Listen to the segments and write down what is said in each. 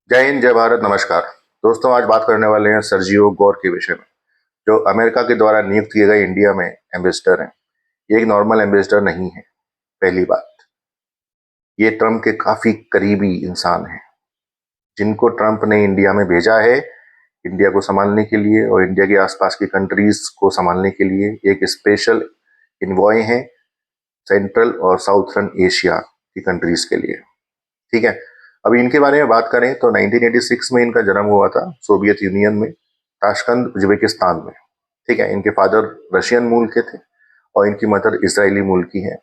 जय हिंद, जय भारत, नमस्कार। दोस्तों, आज बात करने वाले हैं सर्जियो गौर के विषय में, जो अमेरिका के द्वारा नियुक्त किए गए इंडिया में एम्बेसडर हैं। ये एक नॉर्मल एम्बेसडर नहीं है। पहली बात, ये ट्रम्प के काफी करीबी इंसान हैं, जिनको ट्रम्प ने इंडिया में भेजा है इंडिया को संभालने के लिए और इंडिया के आसपास की कंट्रीज को संभालने के लिए। एक स्पेशल इन्वॉय हैं सेंट्रल और साउथर्न एशिया की कंट्रीज के लिए। ठीक है। अभी इनके बारे में बात करें तो 1986 में इनका जन्म हुआ था सोवियत यूनियन में, ताशकंद उज्बेकिस्तान में। ठीक है। इनके फादर रशियन मूल के थे और इनकी मदर इजरायली मूल की है।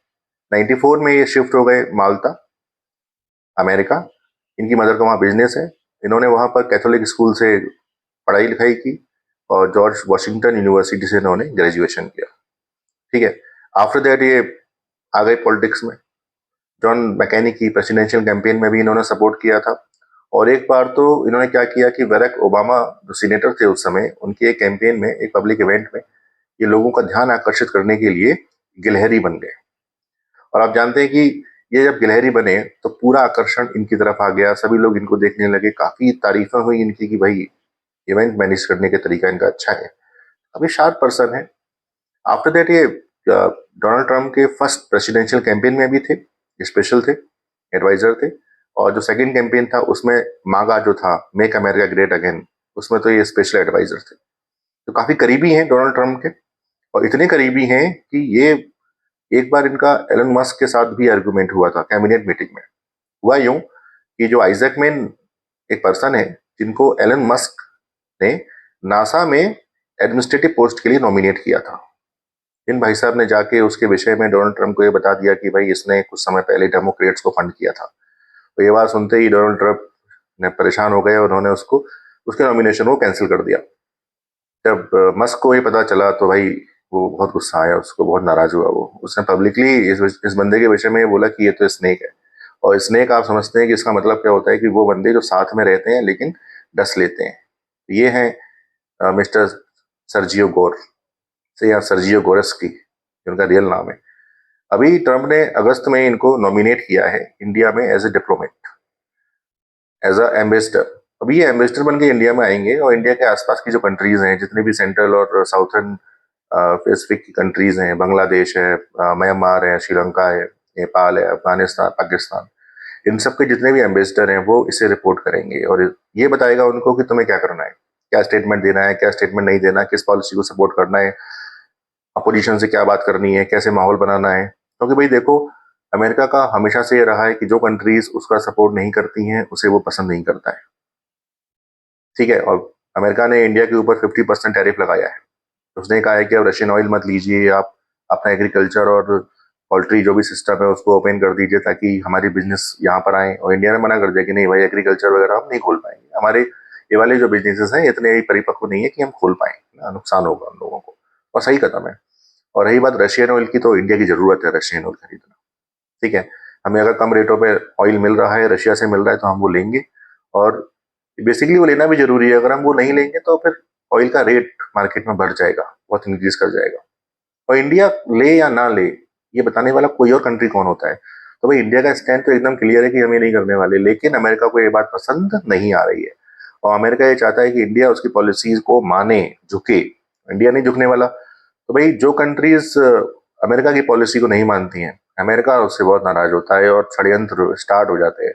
94 में ये शिफ्ट हो गए माल्टा, अमेरिका। इनकी मदर का वहाँ बिजनेस है। इन्होंने वहाँ पर कैथोलिक स्कूल से पढ़ाई लिखाई की और जॉर्ज वॉशिंगटन यूनिवर्सिटी से इन्होंने ग्रेजुएशन किया। ठीक है। आफ्टर दैट ये आ गए पॉलिटिक्स में। जॉन मैकेनी की प्रेसिडेंशियल कैंपेन में भी इन्होंने सपोर्ट किया था। और एक बार तो इन्होंने क्या किया कि बराक ओबामा जो सीनेटर थे उस समय, उनके एक कैंपेन में, एक पब्लिक इवेंट में, ये लोगों का ध्यान आकर्षित करने के लिए गिलहरी बन गए। और आप जानते हैं कि ये जब गिलहरी बने तो पूरा आकर्षण इनकी तरफ आ गया, सभी लोग इनको देखने लगे, काफी तारीफें हुई इनकी कि भाई इवेंट मैनेज करने का तरीका इनका अच्छा है, काफी शार्प पर्सन है। आफ्टर दैट ये डोनाल्ड ट्रम्प के फर्स्ट प्रेसिडेंशियल कैंपेन में भी थे, स्पेशल थे, एडवाइजर थे। और जो सेकंड कैंपेन था उसमें मागा जो था, मेक अमेरिका ग्रेट अगेन, उसमें तो ये स्पेशल एडवाइजर थे। तो काफी करीबी हैं डोनाल्ड ट्रम्प के। और इतने करीबी हैं कि ये एक बार इनका एलन मस्क के साथ भी आर्गुमेंट हुआ था कैबिनेट मीटिंग में। हुआ यूं कि जो आइजैक मैन एक पर्सन है, जिनको एलन मस्क ने नासा में एडमिनिस्ट्रेटिव पोस्ट के लिए नॉमिनेट किया था, इन भाई साहब ने जाके उसके विषय में डोनाल्ड ट्रम्प को ये बता दिया कि भाई इसने कुछ समय पहले डेमोक्रेट्स को फंड किया था। तो ये बात सुनते ही डोनाल्ड ट्रम्प ने परेशान हो गए और उन्होंने उसको, उसके नॉमिनेशन को कैंसिल कर दिया। जब मस्क को ये पता चला तो भाई वो बहुत गुस्सा आया, उसको बहुत नाराज हुआ। वो उसने पब्लिकली इस बंदे के विषय में ये बोला कि ये तो स्नेक है। और स्नेक आप समझते हैं कि इसका मतलब क्या होता है, कि वो बंदे जो साथ में रहते हैं लेकिन डस लेते हैं। ये हैं मिस्टर सर्जियो गोर, से या सर्जियो गोरस्की, उनका रियल नाम है। अभी ट्रम्प ने अगस्त में इनको नॉमिनेट किया है इंडिया में as a diplomat, as a ambassador. अभी ये एम्बेसडर बन के इंडिया में आएंगे और इंडिया के आसपास की जो कंट्रीज हैं, जितने भी सेंट्रल और साउथर्न पैसिफिक की कंट्रीज हैं, बांग्लादेश है, म्यांमार है, श्रीलंका है, नेपाल है, अफगानिस्तान, पाकिस्तान, इन सब के जितने भी एम्बेसडर हैं वो इसे रिपोर्ट करेंगे और ये बताएगा उनको कि तुम्हें क्या करना है, क्या स्टेटमेंट देना है, क्या स्टेटमेंट नहीं देना, किस पॉलिसी को सपोर्ट करना है, अपोजिशन से क्या बात करनी है, कैसे माहौल बनाना है। क्योंकि भाई देखो, अमेरिका का हमेशा से ये रहा है कि जो कंट्रीज उसका सपोर्ट नहीं करती हैं उसे वो पसंद नहीं करता है। ठीक है। और अमेरिका ने इंडिया के ऊपर 50% टैरिफ लगाया है। उसने कहा है कि अब रशियन ऑयल मत लीजिए, आप अपना एग्रीकल्चर और पोल्ट्री जो भी सिस्टम है उसको ओपन कर दीजिए ताकि हमारी बिजनेस यहाँ पर आए। और इंडिया ने मना कर दिया कि नहीं भाई, एग्रीकल्चर वगैरह हम नहीं खोल पाएंगे, हमारे ये वाले जो बिजनेसेस हैं इतने परिपक्व नहीं है कि हम खोल पाए, नुकसान होगा हम लोगों को। और सही कदम है। और रही बात रशियन ऑयल की, तो इंडिया की जरूरत है रशियन ऑयल खरीदना। ठीक है। हमें अगर कम रेटों पे ऑयल मिल रहा है, रशिया से मिल रहा है, तो हम वो लेंगे। और बेसिकली वो लेना भी जरूरी है। अगर हम वो नहीं लेंगे तो फिर ऑयल का रेट मार्केट में बढ़ जाएगा, बहुत इंक्रीज कर जाएगा। और इंडिया ले या ना ले, ये बताने वाला कोई और कंट्री कौन होता है। तो भाई इंडिया का स्टैंड तो एकदम क्लियर है कि हम ये नहीं करने वाले, लेकिन अमेरिका को ये बात पसंद नहीं आ रही है। और अमेरिका ये चाहता है कि इंडिया उसकी पॉलिसीज को माने, झुके। इंडिया नहीं झुकने वाला। तो भाई जो कंट्रीज अमेरिका की पॉलिसी को नहीं मानती हैं, अमेरिका उससे बहुत नाराज होता है और षड्यंत्र स्टार्ट हो जाते हैं।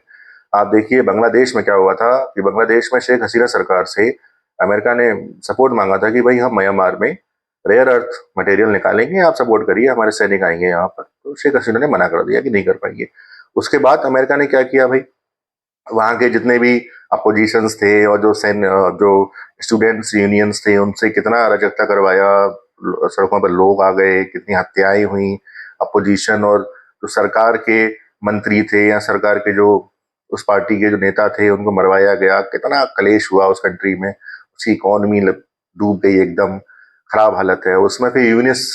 आप देखिए बांग्लादेश में क्या हुआ था, कि बांग्लादेश में शेख हसीना सरकार से अमेरिका ने सपोर्ट मांगा था कि भाई हम म्यांमार में रेयर अर्थ मटेरियल निकालेंगे, आप सपोर्ट करिए, हमारे सैनिक आएंगे यहाँ पर। तो शेख हसीना ने मना कर दिया कि नहीं कर पाएंगे। उसके बाद अमेरिका ने क्या किया भाई, वहां के जितने भी अपोजिशंस थे और जो स्टूडेंट्स यूनियंस थे उनसे कितना अराजकता करवाया, सड़कों पर लोग आ गए, कितनी हत्याएं हुई। अपोजिशन और जो सरकार के मंत्री थे या सरकार के जो उस पार्टी के जो नेता थे उनको मरवाया गया, कितना कलेश हुआ उस कंट्री में। उसकी इकोनॉमी डूब गई, एकदम खराब हालत है। उसमें फिर यूनिस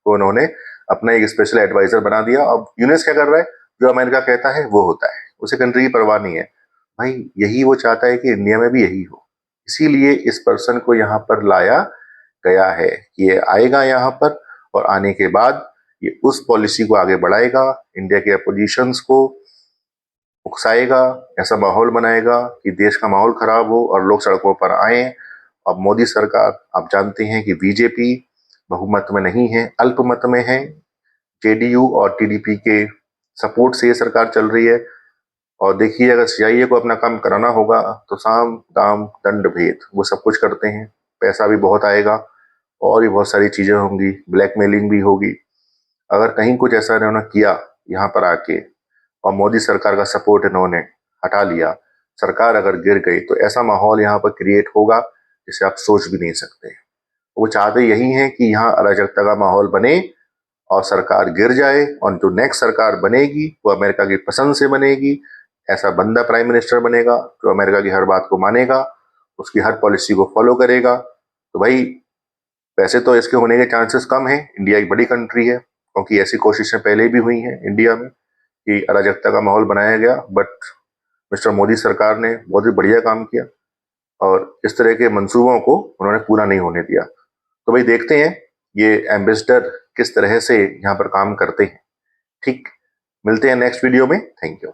को उन्होंने अपना एक स्पेशल एडवाइजर बना दिया। अब यूनिस क्या कर रहा है, जो अमेरिका कहता है वो होता है, उसे कंट्री की परवाह नहीं है। भाई यही वो चाहता है कि इंडिया में भी यही हो। इसीलिए इस पर्सन को यहाँ पर लाया गया है कि ये आएगा यहाँ पर, और आने के बाद ये उस पॉलिसी को आगे बढ़ाएगा, इंडिया के अपोजिशंस को उकसाएगा, ऐसा माहौल बनाएगा कि देश का माहौल खराब हो और लोग सड़कों पर आए। अब मोदी सरकार, आप जानते हैं कि बीजेपी बहुमत में नहीं है, अल्पमत में है। जेडीयू और टीडीपी के सपोर्ट से ये सरकार चल रही है। और देखिए, अगर सीआईए को अपना काम कराना होगा तो साम दाम दंड भेद वो सब कुछ करते हैं। पैसा भी बहुत आएगा और भी बहुत सारी चीजें होंगी, ब्लैकमेलिंग भी होगी। अगर कहीं कुछ ऐसा इन्होंने किया यहाँ पर आके और मोदी सरकार का सपोर्ट इन्होंने हटा लिया, सरकार अगर गिर गई, तो ऐसा माहौल यहाँ पर क्रिएट होगा जिसे आप सोच भी नहीं सकते। वो चाहते यही हैं कि यहाँ अराजकता का माहौल बने और सरकार गिर जाए, और जो नेक्स्ट सरकार बनेगी वो अमेरिका की पसंद से बनेगी। ऐसा बंदा प्राइम मिनिस्टर बनेगा जो अमेरिका की हर बात को मानेगा, उसकी हर पॉलिसी को फॉलो करेगा। तो भाई, वैसे तो इसके होने के चांसेस कम हैं, इंडिया एक बड़ी कंट्री है, क्योंकि ऐसी कोशिशें पहले भी हुई हैं इंडिया में कि अराजकता का माहौल बनाया गया, बट मिस्टर मोदी सरकार ने बहुत ही बढ़िया काम किया और इस तरह के मंसूबों को उन्होंने पूरा नहीं होने दिया। तो भाई, देखते हैं ये एम्बेसडर किस तरह से यहाँ पर काम करते हैं। ठीक, मिलते हैं नेक्स्ट वीडियो में। Thank you.